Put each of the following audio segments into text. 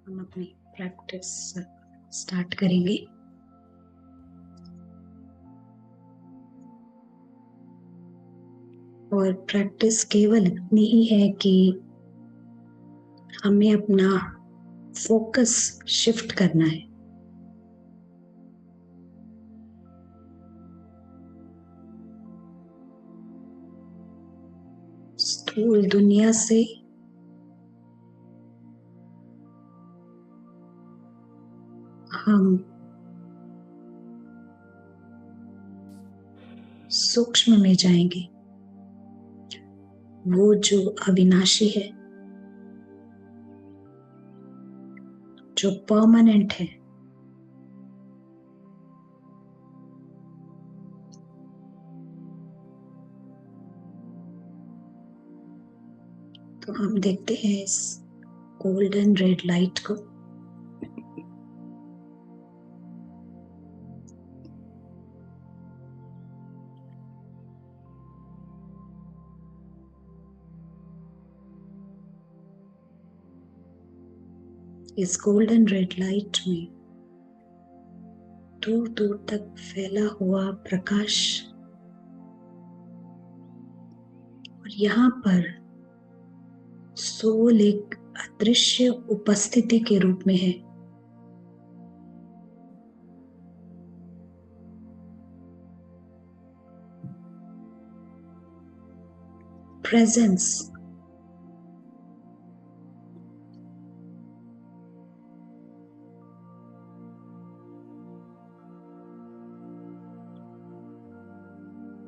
हम अपनी practice start करेंगे। और प्रैक्टिस केवल इतनी ही है कि हमें अपना फोकस शिफ्ट करना है। स्थूल दुनिया से हम सूक्ष्म में जाएंगे, वो जो अविनाशी है, जो परमानेंट है। तो हम देखते हैं इस गोल्डन रेड लाइट को। इस गोल्डन रेड लाइट में दूर दूर तक फैला हुआ प्रकाश, और यहाँ पर सोल एक अदृश्य उपस्थिति के रूप में है। प्रेजेंस,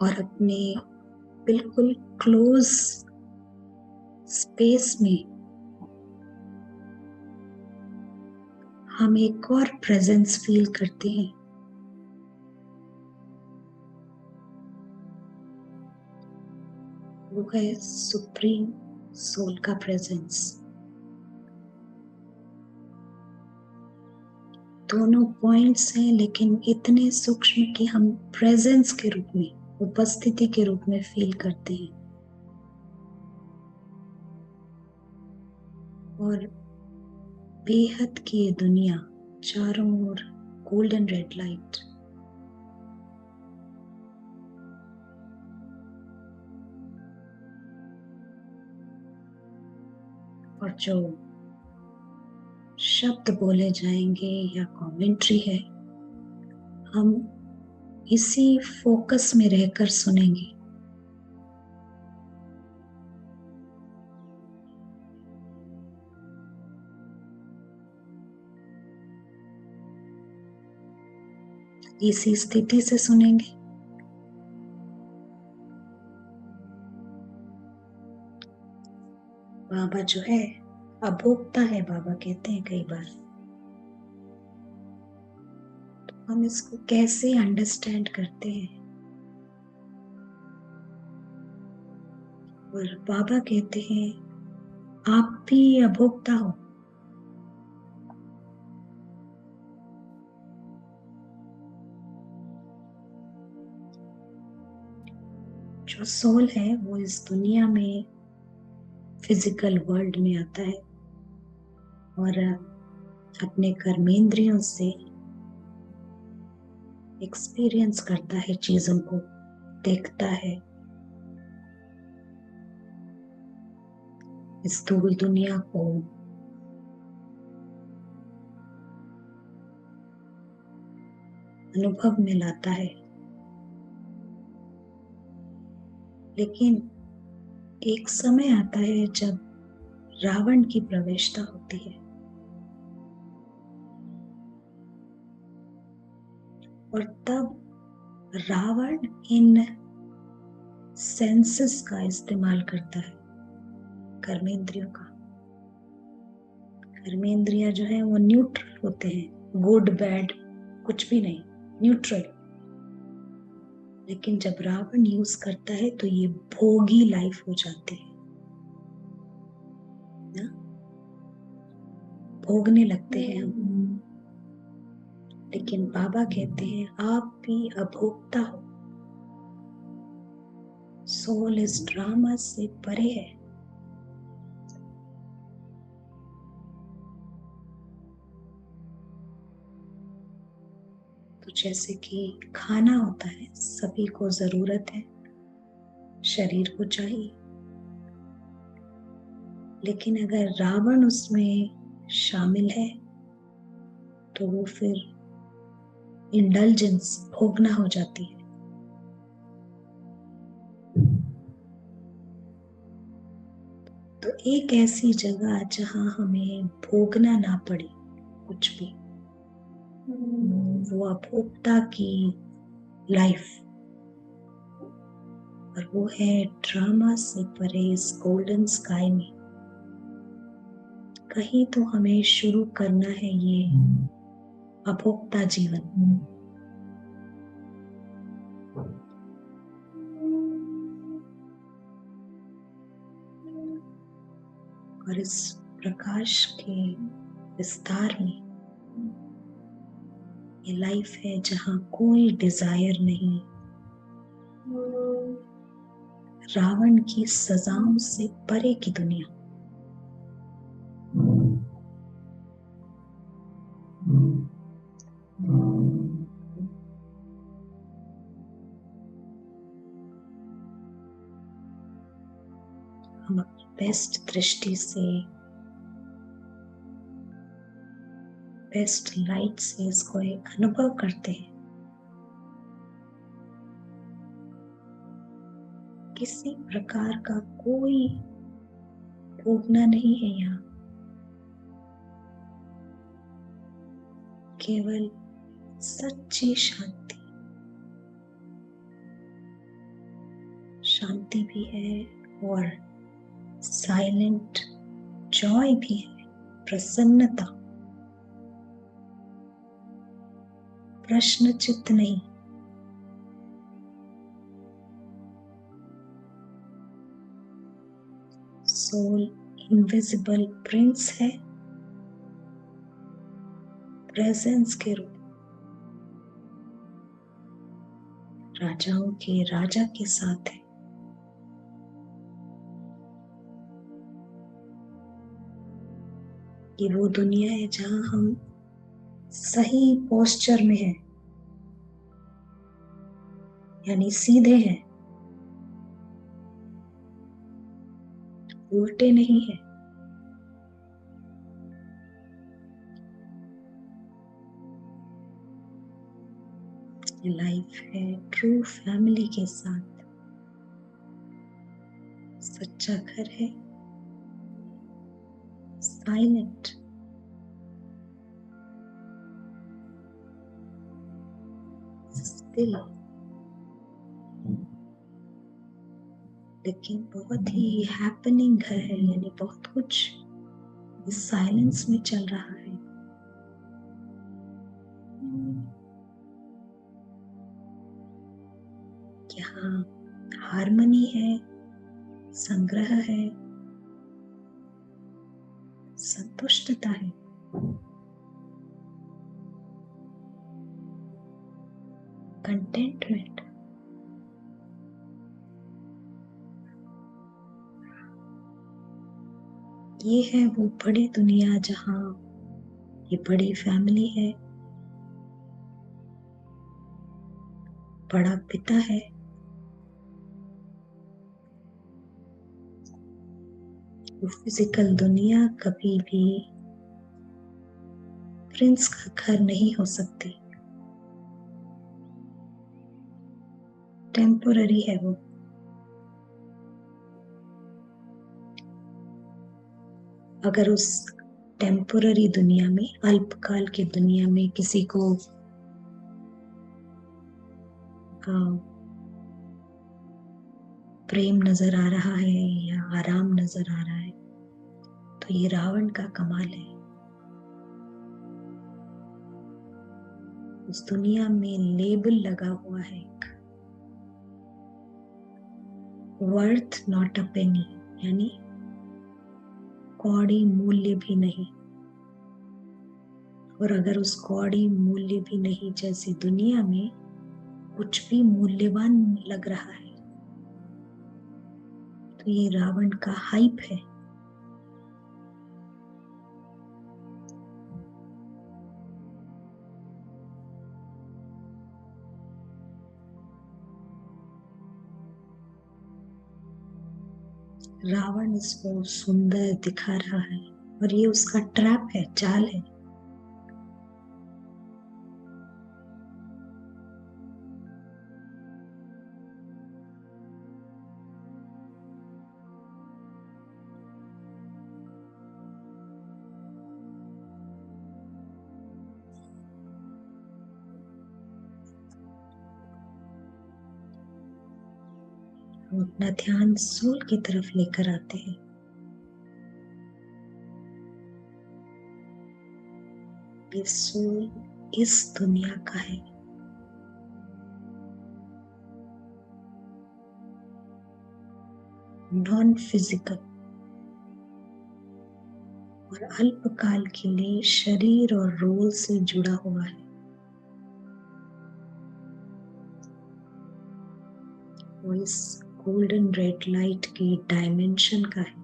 और अपने बिल्कुल क्लोज स्पेस में हम एक और प्रेजेंस फील करते हैं। वो है सुप्रीम सोल का प्रेजेंस। दोनों पॉइंट्स हैं, लेकिन इतने सूक्ष्म कि हम प्रेजेंस के रूप में, उपस्थिति के रूप में फील करते हैं। और बेहद की ये दुनिया, चारों ओर गोल्डन रेड लाइट, और जो शब्द बोले जाएंगे या कमेंट्री है, हम इसी फोकस में रहकर सुनेंगे। इसी स्थिति से सुनेंगे। बाबा जो है अभोक्ता है, बाबा कहते हैं कई बार। तो हम इसको कैसे अंडरस्टैंड करते हैं? और बाबा कहते हैं आप भी अभोक्ता हो। जो सोल है वो इस दुनिया में, फिजिकल वर्ल्ड में आता है और अपने कर्मेंद्रियों से एक्सपीरियंस करता है, चीजों को देखता है। इस स्थूल दुनिया को अनुभव में लाता है। लेकिन एक समय आता है जब रावण की प्रवेशता होती है, और तब रावण इन सेंसेस का इस्तेमाल करता है, कर्मेंद्रियों का। कर्मेंद्रियां जो है वो न्यूट्रल होते हैं, गुड बैड कुछ भी नहीं, न्यूट्रल। लेकिन जब रावण यूज करता है तो ये भोगी लाइफ हो जाती है ना, भोगने लगते हैं हम। लेकिन बाबा कहते हैं आप भी अभोक्ता हो। सोल इस ड्रामा से परे है। जैसे कि खाना होता है, सभी को जरूरत है, शरीर को चाहिए, लेकिन अगर रावण उसमें शामिल है तो वो फिर इंडल्जेंस भोगना हो जाती है। तो एक ऐसी जगह जहां हमें भोगना ना पड़े कुछ भी, वो अभोक्ता की लाइफ, और वो है ड्रामा से परे इस गोल्डन स्काई में। कहीं तो हमें शुरू करना है ये अभोक्ता जीवन। और इस प्रकाश के विस्तार में ये लाइफ है जहां कोई डिजायर नहीं, रावण की सजाओं से परे की दुनिया। हम अपनी बेस्ट दृष्टि से, बेस्ट लाइट से इसको एक अनुभव करते हैं। किसी प्रकार का कोई भोगना नहीं है यहाँ, केवल सच्ची शांति। शांति भी है और साइलेंट जॉय भी है, प्रसन्नता, प्रश्नचित्त नहीं। सोल इनविजिबल प्रिंस है, प्रेजेंस के रूप, राजाओं के राजा के साथ है। ये वो दुनिया है जहां हम सही पोस्चर में हैं, यानी सीधे हैं, उल्टे नहीं है। ये लाइफ है ट्रू फैमिली के साथ, सच्चा घर है, साइलेंट, स्टिल, लेकिन बहुत ही हैपनिंग घर है, यानी बहुत कुछ इस साइलेंस में चल रहा है। यहाँ हार्मनी है, संग्रह है, संतुष्टता है, कंटेंटमेंट। ये है वो बड़ी दुनिया जहां ये बड़ी फैमिली है, बड़ा पिता है, वो फिजिकल दुनिया कभी भी प्रिंस का घर नहीं हो सकती, टेम्पोररी है वो। अगर उस टेम्पोररी दुनिया में, अल्पकाल की दुनिया में किसी को प्रेम नजर आ रहा है या आराम नजर आ रहा है, तो ये रावण का कमाल है। उस दुनिया में लेबल लगा हुआ है, वर्थ नॉट अ पेनी, यानी कौड़ी मूल्य भी नहीं। और अगर उस कौड़ी मूल्य भी नहीं जैसी दुनिया में कुछ भी मूल्यवान लग रहा है, तो ये रावण का हाइप है। रावण इसको सुंदर दिखा रहा है और ये उसका ट्रैप है, चाल है। हम अपना ध्यान सोल की तरफ लेकर आते हैं। ये सोल इस दुनिया का है। नॉन फिजिकल और अल्पकाल के लिए शरीर और रोल से जुड़ा हुआ है। वो इस गोल्डन रेड लाइट की डायमेंशन का है।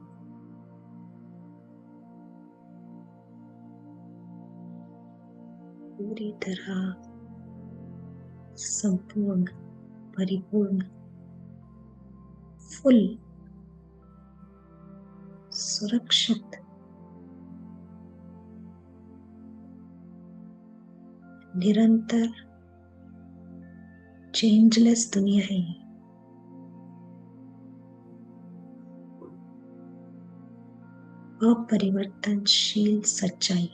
पूरी तरह संपूर्ण, परिपूर्ण, फुल, सुरक्षित, निरंतर चेंजलेस दुनिया है ये। अपरिवर्तनशील सच्चाई।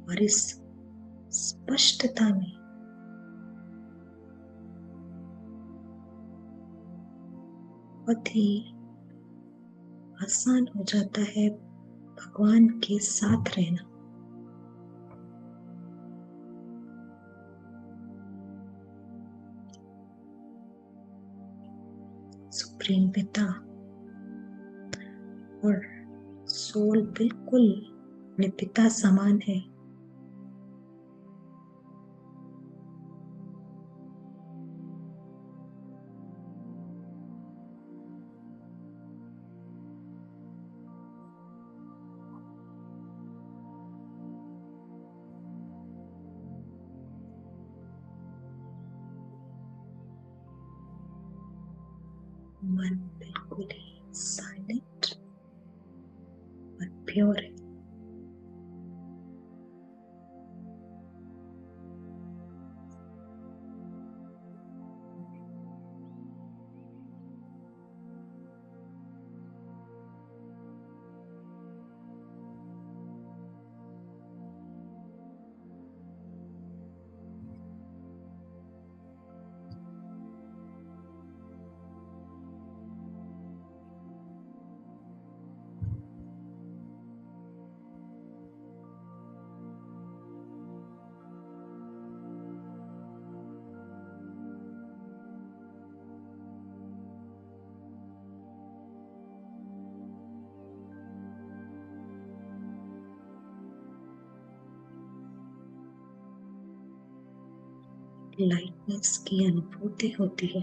और इस स्पष्टता में बहुत ही आसान हो जाता है भगवान के साथ रहना। सुप्रीम पिता और सोल बिल्कुल अपने पिता समान है। मन बिल्कुल ही साइलेंट और प्योर है। लाइटनेस की अनुभूति होती है,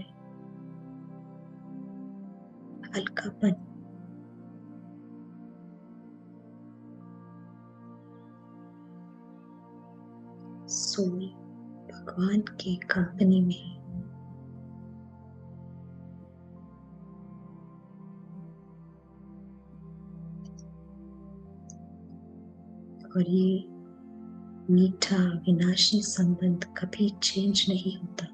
हल्कापन। सोल भगवान की कंपनी में है। और ये मीठा विनाशी संबंध कभी चेंज नहीं होता।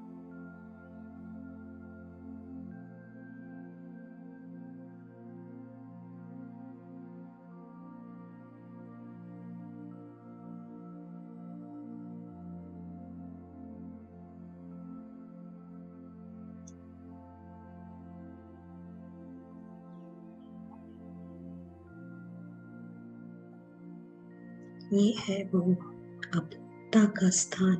ये है वो अपनता का स्थान।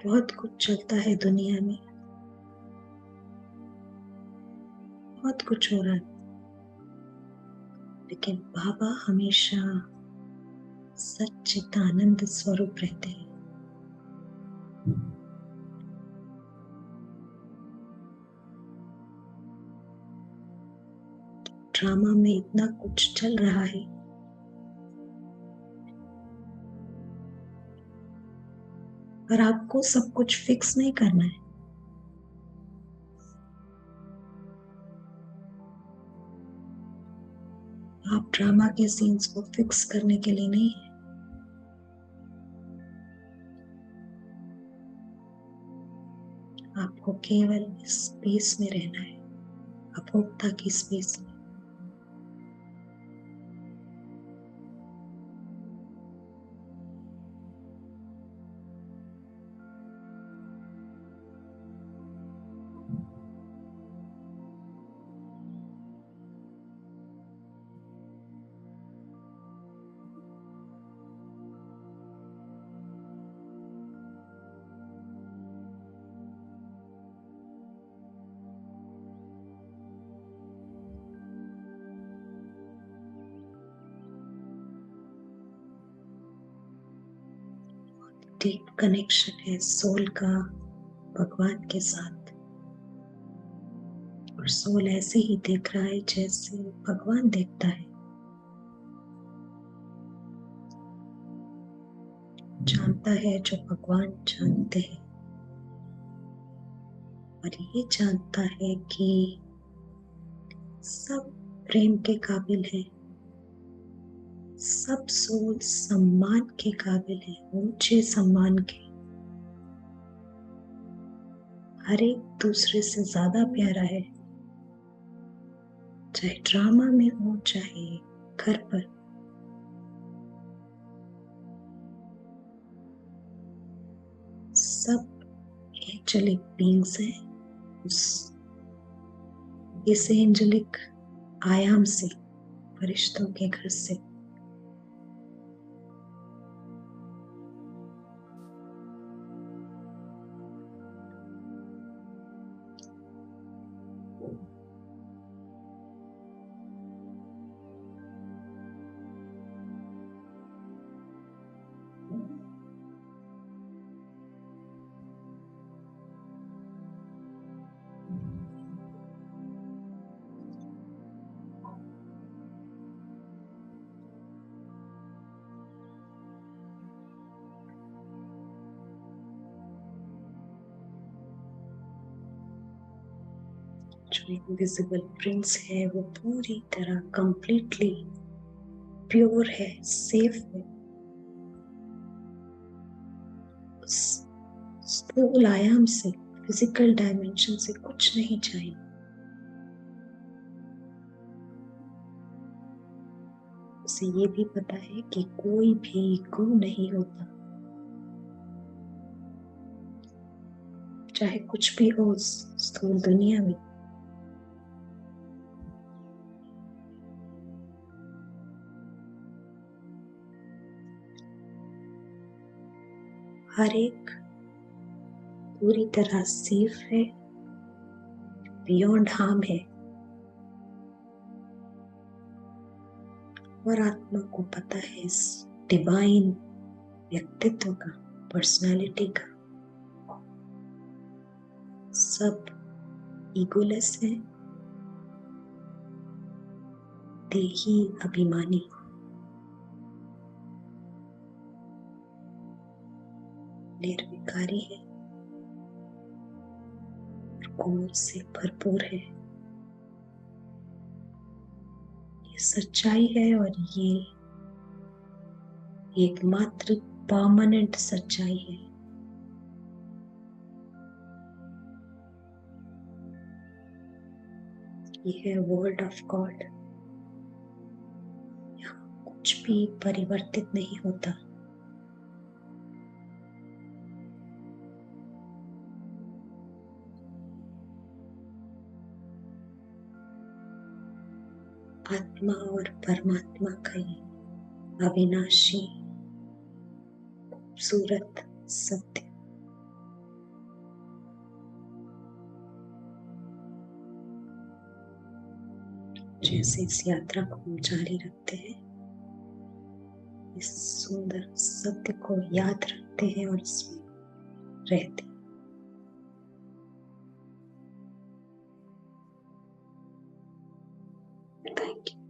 बहुत कुछ चलता है दुनिया में, बहुत कुछ हो रहा है, लेकिन बाबा हमेशा सच्चिदानंद स्वरूप रहते हैं। ड्रामा में इतना कुछ चल रहा है, और आपको सब कुछ फिक्स नहीं करना है। आप ड्रामा के सीन्स को फिक्स करने के लिए नहीं है। आपको केवल इस स्पेस में रहना है, अभोक्ता की स्पेस में। डीप कनेक्शन है सोल का भगवान के साथ, और सोल ऐसे ही देख रहा है जैसे भगवान देखता है। जानता है जो भगवान जानते हैं, और ये जानता है कि सब प्रेम के काबिल है, सब सोल सम्मान के काबिल है, ऊंचे सम्मान के। हर एक दूसरे से ज्यादा प्यारा है, चाहे ड्रामा में हो चाहे घर पर। सब एंजेलिक बीइंग्स हैं उस इस एंजेलिक आयाम से, फरिश्तों के घर से। जो इनविजिबल प्रिंस है वो पूरी तरह कंप्लीटली प्योर है, सेफ है। उस स्थूल आयाम से, फिजिकल डायमेंशन से कुछ नहीं चाहिए। उसे ये भी पता है कि कोई भी गुण नहीं होता, चाहे कुछ भी हो स्थूल दुनिया में। हर एक पूरी तरह सेफ है, बियॉन्ड हार्म है। और आत्मा को पता है इस डिवाइन व्यक्तित्व का, पर्सनालिटी का। सब ईगोलेस है, देही अभिमानी, निर्विकारी है, गुणों से भरपूर है। ये सच्चाई है, और ये एकमात्र परमानेंट सच्चाई है। ये है वर्ल्ड ऑफ गॉड। यहाँ कुछ भी परिवर्तित नहीं होता। आत्मा और परमात्मा का ये अविनाशी खूबसूरत सत्य। जैसे इस यात्रा को हम जारी रखते हैं, इस सुंदर सत्य को याद रखते हैं और इसमें रहते हैं। Thank you.